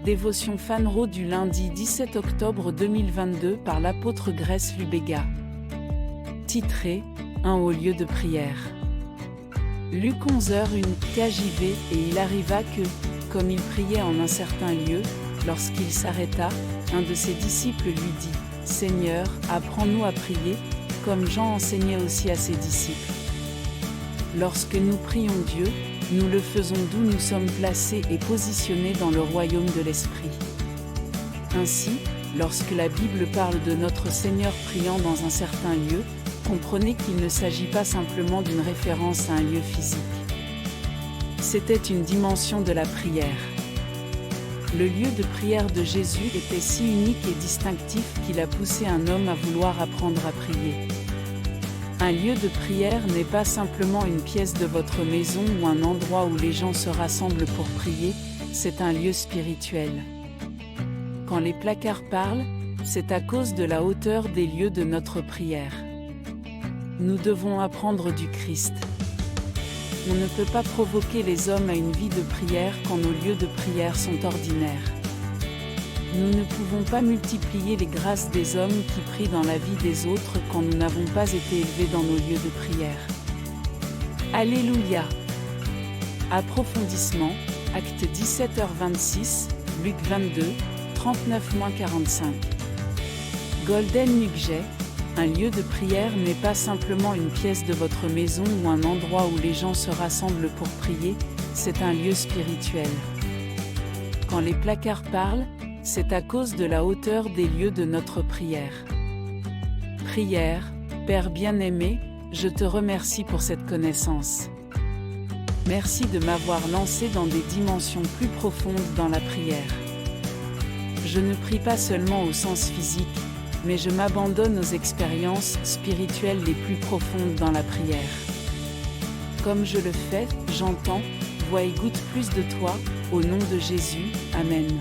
Dévotion Fanro du lundi 17 octobre 2022 par l'apôtre Grèce Lubega. Titré « Un haut lieu de prière ». Luc 11h01 KJV. Et il arriva que, comme il priait en un certain lieu, lorsqu'il s'arrêta, un de ses disciples lui dit « Seigneur, apprends-nous à prier, comme Jean enseignait aussi à ses disciples. » Lorsque nous prions Dieu, nous le faisons d'où nous sommes placés et positionnés dans le royaume de l'Esprit. Ainsi, lorsque la Bible parle de notre Seigneur priant dans un certain lieu, comprenez qu'il ne s'agit pas simplement d'une référence à un lieu physique. C'était une dimension de la prière. Le lieu de prière de Jésus était si unique et distinctif qu'il a poussé un homme à vouloir apprendre à prier. Un lieu de prière n'est pas simplement une pièce de votre maison ou un endroit où les gens se rassemblent pour prier, c'est un lieu spirituel. Quand les placards parlent, c'est à cause de la hauteur des lieux de notre prière. Nous devons apprendre du Christ. On ne peut pas provoquer les hommes à une vie de prière quand nos lieux de prière sont ordinaires. Nous ne pouvons pas multiplier les grâces des hommes qui prient dans la vie des autres quand nous n'avons pas été élevés dans nos lieux de prière. Alléluia! Approfondissement, Actes 17h26, Luc 22, 39-45. Golden Nugget, un lieu de prière n'est pas simplement une pièce de votre maison ou un endroit où les gens se rassemblent pour prier, c'est un lieu spirituel. Quand les placards parlent, c'est à cause de la hauteur des lieux de notre prière. Prière, Père bien-aimé, je te remercie pour cette connaissance. Merci de m'avoir lancé dans des dimensions plus profondes dans la prière. Je ne prie pas seulement au sens physique, mais je m'abandonne aux expériences spirituelles les plus profondes dans la prière. Comme je le fais, j'entends, vois et goûte plus de toi, au nom de Jésus, Amen.